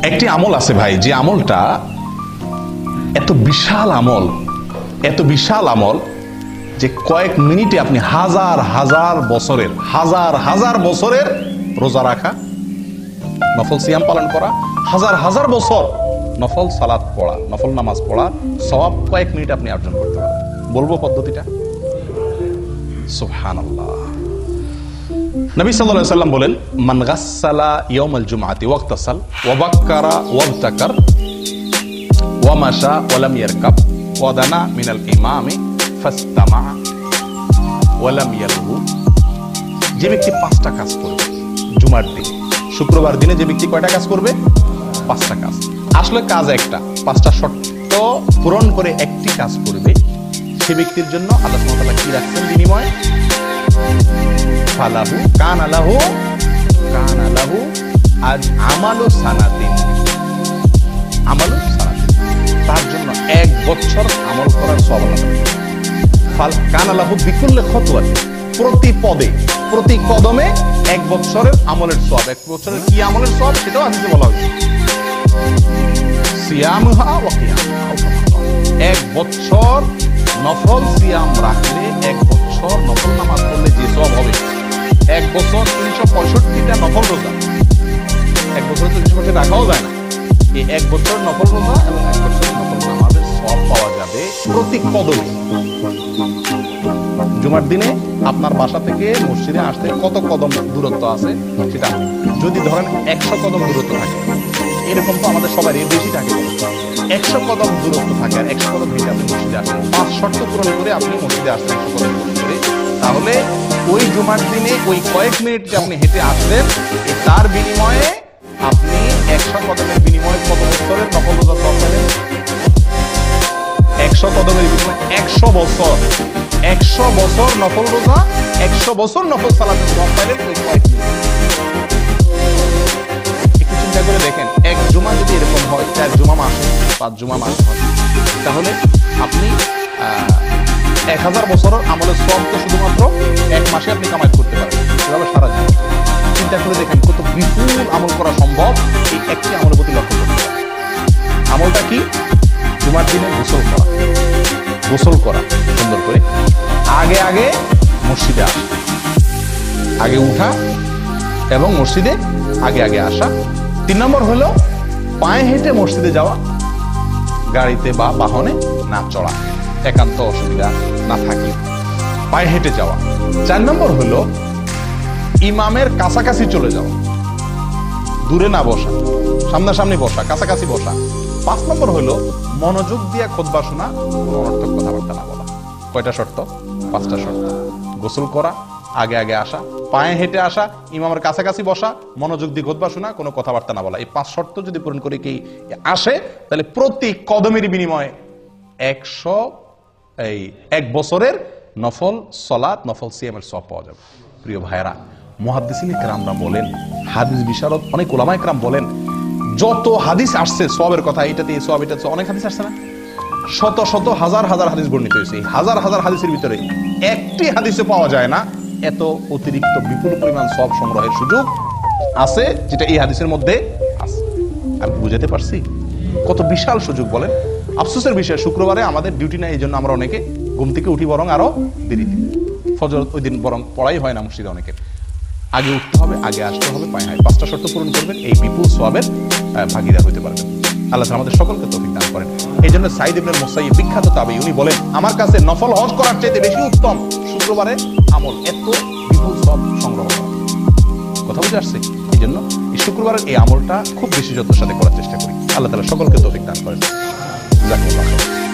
একটি আমল আছে ভাই, যে আমলটা এত বিশাল আমল, এত বিশাল আমল যে কয়েক মিনিটে আপনি হাজার হাজার বছরের রোজা রাখা, নফল সিয়াম পালন করা, হাজার হাজার বছর নফল সালাত পড়া, নফল নামাজ পড়া সওয়াব কয়েক মিনিট আপনি অর্জন করতে পারেন। বলবো পদ্ধতিটা? সুবহানাল্লাহ। নবী সাল্লাল্লাহু আলাইহি ওয়াসাল্লাম বলেন, মান গাসসালা ইয়াউমাল জুমআতি ওয়াগতাসাল ওয়া বাক্কারা ওয়াবতাকার ওয়া মাশা ওয়া লাম ইয়ারকাব ওয়া দানা মিনাল ইমামি ফাসতামা ওয়া লাম ইয়ালহু। যে ব্যক্তি 5টা কাজ করবে জুমার দিন, শুক্রবার দিনে যে ব্যক্তি কয়টা কাজ করবে? 5টা কাজ। আসলে কাজ একটা, 5টা শর্ত পূরণ করে একটি কাজ করবে, সে ব্যক্তির জন্য আল্লাহ সুবহানাহু ওয়া তাআলা কি রাখছেন বিনিময়? ফালাহু কানা লাহু আজ আমালু সানাতিন, তার জন্য 1 বছর আমল করার সওয়াব আল্লাহ তাআলা। ফাল কানা লাহু বিকুল্লি খতওয়াত, প্রতি পদে প্রতি কদমে 1 বছরের আমলের সওয়াব। 1 বছরের কি আমলের সওয়াব সেটাও হাদিসে বলা হয়েছে। সিয়ামুহা ওয়া কিয়ামুহা, 1 বছর নফল সিয়াম রাখলে, 1 বছর নফল নামাজ পড়লে যে সওয়াব হবে, 1 বছর 365টা নফল রোজা, 1 বছর 365 রাখাও যায় না, এই 1 বছর নফল রোজা এবং 1 বছর নফল নামাজের সওয়াব পাওয়া যাবে প্রতি কদমে। জুমার দিনে আপনার বাসা থেকে মসজিদে আসতে কত কদম দূরত্ব আছে সেটা, যদি ধরেন 100 কদম দূরত্ব থাকে, এরকম তো আমাদের সবারই বেশি থাকে, 100 কদম দূরত্ব থাকে আর 100 কদম হেঁটে আপনি মসজিদে আসেন, 5 শর্ত পূরণ করে আপনি মসজিদে আসেন 100 কদম পূরণ করে, তাহলে ওই জুমার দিনে ওই কয়েক মিনিট যে আপনি হেঁটে আসলেন, তার বিনিময়ে আপনি 100 কদমের বিনিময়ে কত বছরের নফল রোজা সওয়াব পাবেন? 100 কদমের বিনিময়ে 100 বছর, 100 বছর নফল রোজা, 100 বছর নফল সালাতের সওয়াব পাবেন ওই কয়েক মিনিট। একটু চিন্তা করে দেখেন, 1 জুমা যদি এরকম হয়, 4 জুমা মাসে, 5 জুমা মাসে হয়, তাহলে আপনি 1000 বছরের আমলের সওয়াব তো শুধুমাত্র 1 মাসে আপনি কামাই করতে পারবেন, এভাবে সারা জীবন। চিন্তা করে দেখেন কত বিপুল আমল করা সম্ভব এই একটি আমলের প্রতি লক্ষ্য করতে পারে। আমলটা কি? জুমার দিনে গোসল করা সুন্দর করে, আগে মসজিদে আসা, আগে উঠা এবং মসজিদে আগে আসা। 3 নম্বর হলো পায়ে হেঁটে মসজিদে যাওয়া, গাড়িতে বা বাহনে না চড়া, একান্ত অসুবিধা না থাকলে পায়ে হেঁটে যাওয়া। 4 নম্বর হলো ইমামের কাছাকাছি চলে যাওয়া, দূরে না বসা, সামনাসামনি বসা, কাছাকাছি বসা। 5 নম্বর হলো মনোযোগ দিয়ে খুতবা শোনা, কোনো অনর্থক কথাবার্তা না বলা। কয়টা শর্ত? 5টা শর্ত। গোসল করা, আগে আসা, পায়ে হেঁটে আসা, ইমামের কাছাকাছি বসা, মনোযোগ দিয়ে খুতবা শোনা, কোনো কথাবার্তা না বলা। এই 5 শর্ত যদি পূরণ করে কি আসে, তাহলে প্রতি কদমের বিনিময়ে 1 বছরের নফল সালাত, নফল সিয়ামের সওয়াব পাওয়া যাবে। প্রিয় ভাইরা, মুহাদ্দিসিন ইকরামরা বলেন, হাদিস বিশারদ অনেক উলামা ইকরাম বলেন, যত হাদিস আসছে সওয়াবের কথা, এটাতে এই সওয়াব, এটাতে অনেক হাদিস আসছে না, শত শত হাজার হাজার হাদিস বর্ণিত হয়েছে। এই হাজার হাজার হাদিসের ভিতরে একটি হাদিসে পাওয়া যায় না এত অতিরিক্ত বিপুল পরিমাণ সওয়াব সংগ্রহের সুযোগ আছে যেটা এই হাদিসের মধ্যে আছে। আমি বুঝাতে পারছি কত বিশাল সুযোগ বলেন? আফসোসের বিষয়, শুক্রবারে আমাদের ডিউটি নাই, এই জন্য আমরা অনেকে ঘুম থেকে উঠি বরং আরো দেরিতে, ফজর ওই দিন বরং পড়াই হয় না মসজিদে অনেকের। আগে উঠতে হবে, আগে আসতে হবে, পায়ে হয়। 5টা শর্ত পূরণ করবেন, এই বিপুল সওয়াবের ভাগীদার হতে পারবেন। আল্লাহ তাআলা আমাদের সকলকে তৌফিক দান করেন। এই জন্য সাঈদ ইবনে মুসাইয়্যিব বিখ্যাত তাবেঈ, উনি বলেন, আমার কাছে নফল হজ করার চাইতে বেশি উত্তম শুক্রবারে আমল, এত বিপুল সওয়াব সংগ্রহ করা। কথা বুঝে আসছে? এই জন্য এই শুক্রবারের এই আমলটা খুব বেশি যত্নের সাথে করার চেষ্টা করি। আল্লাহ তাআলা সকলকে তৌফিক দান করেন। জাযাকুমুল্লাহ খাইর।